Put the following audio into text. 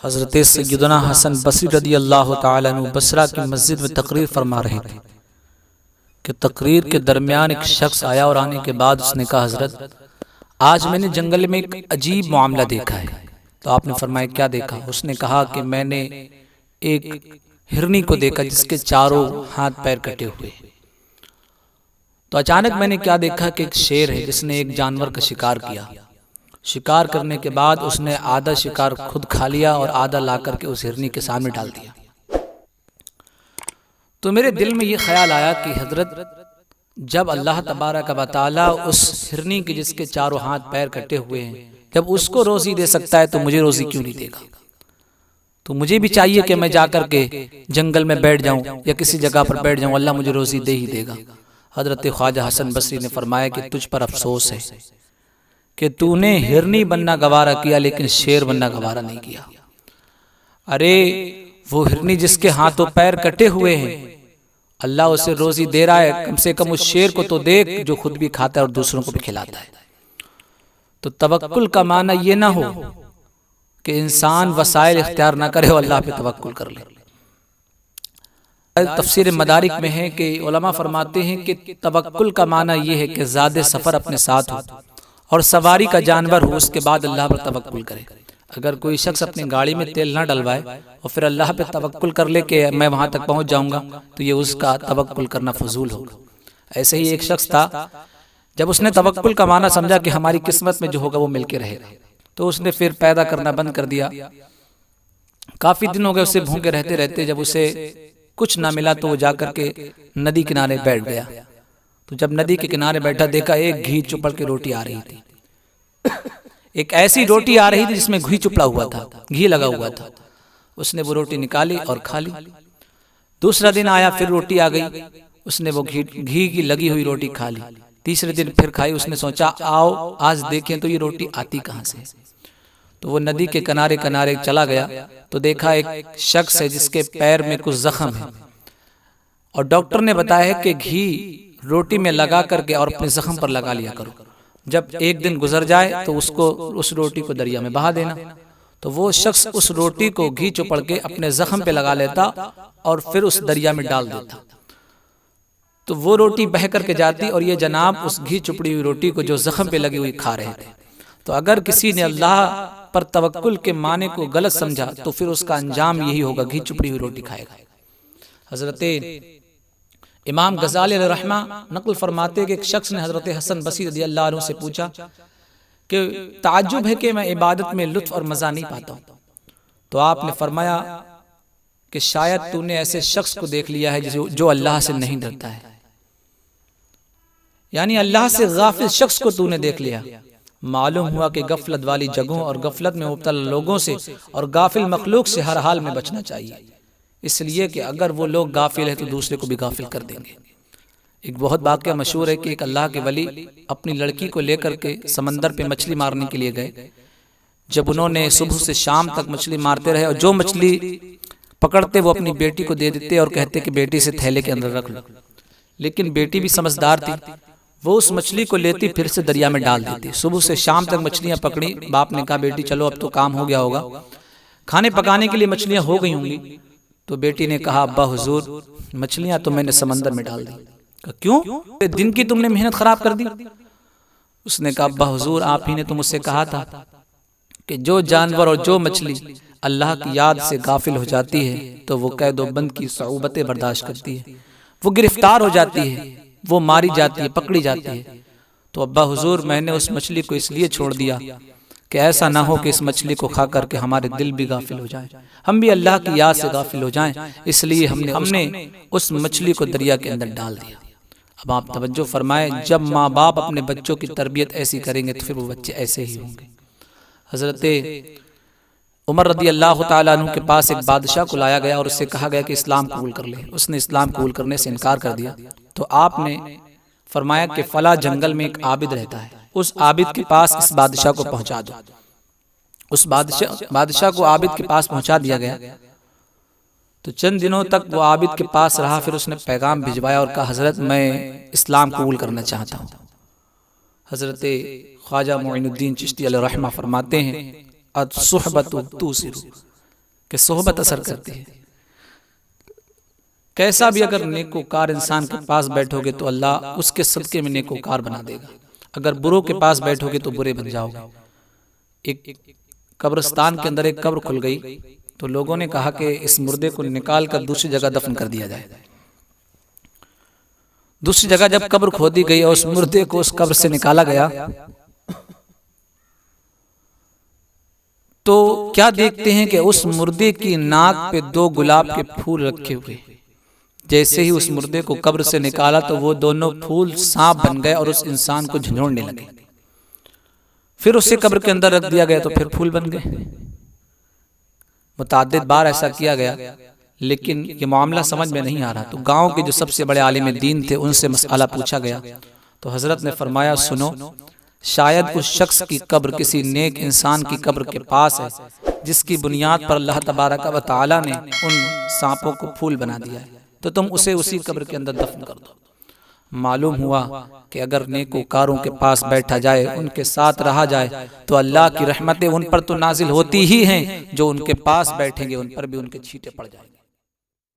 हज़रत सैयदना हसन बसरी रदी अल्लाह ताला अन्हु बसरा की मस्जिद में तकरीर फरमा रहे थे कि तकरीर के दरमियान एक शख्स आया और आने के बाद उसने कहा, हज़रत आज मैंने जंगल में एक अजीब मामला देखा है। तो आपने फरमाया, क्या देखा? उसने कहा कि मैंने एक हिरनी को देखा जिसके चारों हाथ पैर कटे हुए। तो अचानक मैंने क्या देखा कि एक शेर है जिसने एक जानवर का शिकार किया। शिकार करने के बाद उसने आधा शिकार खुद खा लिया और आधा ला करके उस हिरनी के सामने डाल दिया। तो मेरे दिल में ये ख्याल आया कि हजरत, जब अल्लाह तबारक व तआला उस हिरनी के जिसके चारों हाथ पैर कटे हुए हैं, जब उसको रोजी दे सकता है तो मुझे रोजी क्यों नहीं देगा? तो मुझे भी चाहिए कि मैं जाकर के जंगल में बैठ जाऊं या किसी जगह पर बैठ जाऊं, अल्लाह मुझे रोजी दे ही देगा। हजरत ख्वाजा हसन बसरी ने फरमाया कि तुझ पर अफसोस है कि तूने हिरनी बनना गवारा किया लेकिन शेर बनना गवारा नहीं किया। अरे वो हिरनी जिसके हाथों पैर कटे हुए हैं, अल्लाह उसे रोजी दे रहा है, कम से कम उस शेर को तो देख जो खुद भी खाता है और दूसरों को भी खिलाता है। तो तवक्कुल का माना ये ना हो कि इंसान वसाइल इख्तियार ना करे और अल्लाह पे तवक्कुल कर ले। तफसीर मदारिक में है कि उलमा फरमाते हैं कि तवक्कुल का माना यह है कि ज़्यादा सफ़र अपने साथ हो और सवारी का जानवर हो, उसके बाद अल्लाह पर तवक्कुल करे। अगर कोई शख्स अपनी गाड़ी में तेल ना डलवाए और फिर अल्लाह पे तवक्कुल कर ले कि मैं वहाँ तक पहुँच जाऊँगा, तो ये उसका तवक्कुल करना फजूल होगा। ऐसे ही एक शख्स था, जब उसने तवक्कुल का माना समझा कि हमारी किस्मत में जो होगा वो मिल के रहेगा, तो उसने फिर पैदा करना बंद कर दिया। काफ़ी दिन हो गए उसे भूखे रहते रहते, जब उसे कुछ ना मिला तो वो जाकर के नदी किनारे बैठ गया। तो जब नदी के किनारे बैठा, देखा एक घी चुपड़ के रोटी आ रही थी। एक ऐसी रोटी आ रही थी जिसमें घी चुपड़ा हुआ था, घी लगा हुआ था। उसने वो रोटी निकाली और खा ली। दूसरा दिन आया, फिर रोटी आ गई, उसने वो घी की लगी हुई रोटी खा ली। तीसरे दिन फिर खाई। उसने सोचा आओ आज देखें तो ये रोटी आती कहाँ से। तो वो नदी के किनारे किनारे चला गया तो देखा एक शख्स है जिसके पैर में कुछ जख्म है, और डॉक्टर ने बताया है कि घी रोटी में लगा करके और अपने जख्म पर लगा लिया करो। जब एक दिन गुजर जाए तो उसको उस रोटी को दरिया में बहा देना। तो वो शख्स उस रोटी को घी चुपड़ के अपने जख्म पे लगा लेता और फिर उस दरिया में डाल देता। तो वो रोटी बह करके जाती और ये जनाब उस घी चुपड़ी हुई रोटी को जो जख्म पे लगी हुई खा रहे थे। तो अगर किसी ने अल्लाह पर तवक्कुल के माने को गलत समझा तो फिर उसका अंजाम यही होगा, घी चुपड़ी हुई रोटी खाएगा। हजरत इमाम गजाली रहमा नकल फरमाते कि एक शख्स ने हजरत हसन बसरी रज़ी अल्लाह अन्हु से पूछा कि ताज्जुब है कि मैं इबादत में लुत्फ और मज़ा नहीं पाता हूँ। तो आपने फरमाया कि शायद तूने ऐसे शख्स को देख लिया है जो अल्लाह से नहीं डरता है, यानी अल्लाह से गाफिल शख्स को तूने देख लिया। मालूम हुआ कि गफलत वाली जगहों और गफलत में मुब्तला लोगों से और गाफिल मखलूक से हर हाल में बचना चाहिए, इसलिए कि अगर वो लोग गाफिल है तो दूसरे को भी गाफिल कर देंगे। एक बहुत वाक़या मशहूर है कि एक अल्लाह के वली अपनी लड़की को लेकर के समंदर पे मछली मारने के लिए गए। जब उन्होंने सुबह से शाम तक मछली मारते रहे और जो मछली पकड़ते वो अपनी बेटी को दे देते और कहते कि बेटी से थैले के अंदर रख लो, लेकिन बेटी भी समझदार थी, वो उस मछली को लेती फिर से दरिया में डाल देती। सुबह से शाम तक मछलियां पकड़ी। बाप ने कहा बेटी चलो अब तो काम हो गया होगा, खाने पकाने के लिए मछलियां हो गई होंगी। तो बेटी ने कहा अब्बा हुजूर मछलियां तो मैंने समंदर में डाल दी। क्यों? दिन की तुमने मेहनत खराब कर दी। उसने कहा अब्बा हुजूर आप ही ने तो मुझसे कहा था कि जो जानवर और जो मछली अल्लाह की याद से गाफिल हो जाती है तो वो कैद-ओ-बंद की सऊबतें बर्दाश्त करती है, वो गिरफ्तार हो जाती है, वो मारी जाती है, पकड़ी जाती है। तो अब्बा हुजूर मैंने उस मछली को इसलिए छोड़ दिया कि ऐसा ना हो कि इस मछली को खा करके हमारे दिल भी गाफिल हो जाएं, हम भी अल्लाह की याद से गाफिल हो जाएं, इसलिए हमने उस मछली को दरिया के अंदर डाल दिया। अब आप तवज्जो फरमाएं, जब माँ बाप अपने बच्चों की तरबियत ऐसी करेंगे तो फिर वो बच्चे ऐसे ही होंगे। हजरत उमर रदी अल्लाह तआला अन्हु के पास एक बादशाह को लाया गया और उससे कहा गया कि इस्लाम कबूल कर ले। उसने इस्लाम कबूल करने से इनकार कर दिया। तो आपने फरमाया कि फला जंगल में एक आबिद रहता है, उस आबिद के पास इस बादशाह को पहुंचा दो। उस बादशाह को आबिद के पास पहुंचा दिया गया। तो चंद दिनों तक वो आबिद के पास रहा, फिर उसने पैगाम भिजवाया और कहा हजरत मैं इस्लाम कबूल करना चाहता हूँ। हजरत ख्वाजा मोइनुद्दीन चिश्ती अलैहि रहमा फरमाते हैं अस-सुहबतु तुसिरु, कि सोहबत असर करती है। कैसा भी अगर नेकोकार इंसान के पास बैठोगे तो अल्लाह उसके सदके में नेकोकार बना देगा, अगर बुरों के पास बैठोगे तो बुरे बन जाओगे। एक कब्रिस्तान के अंदर एक कब्र खुल गई तो लोगों ने कहा कि इस मुर्दे को निकाल कर दूसरी जगह दफन कर दिया जाए। दूसरी जगह जब कब्र खोदी गई और उस मुर्दे को उस कब्र से निकाला गया तो क्या देखते हैं कि उस मुर्दे की नाक पे 2 गुलाब के फूल रखे हुए। जैसे ही उस मुर्दे को कब्र से निकाला तो वो दोनों फूल सांप बन गए और उस इंसान को झंझोड़ने लगे। फिर उसे कब्र के अंदर रख दिया गया तो फिर फूल बन गए। मुताद्दिद बार ऐसा किया गया, लेकिन ये मामला समझ में नहीं आ रहा। तो गांव के जो सबसे बड़े आलिम दीन थे उनसे मसला पूछा गया तो हजरत ने फरमाया, सुनो, शायद उस शख्स की कब्र किसी नेक इंसान की कब्र के पास है जिसकी बुनियाद पर अल्लाह तबारक व तआला ने उन सांपों को फूल बना दिया है, तो तुम उसे उसी कब्र के अंदर दफन कर दो। मालूम हुआ कि अगर नेकोकारों के पास बैठा जाए, उनके साथ रहा जाए, तो अल्लाह की रहमतें उन पर तो नाजिल होती ही हैं, जो उनके पास बैठेंगे उन पर भी उनके छींटे पड़ जाएंगे।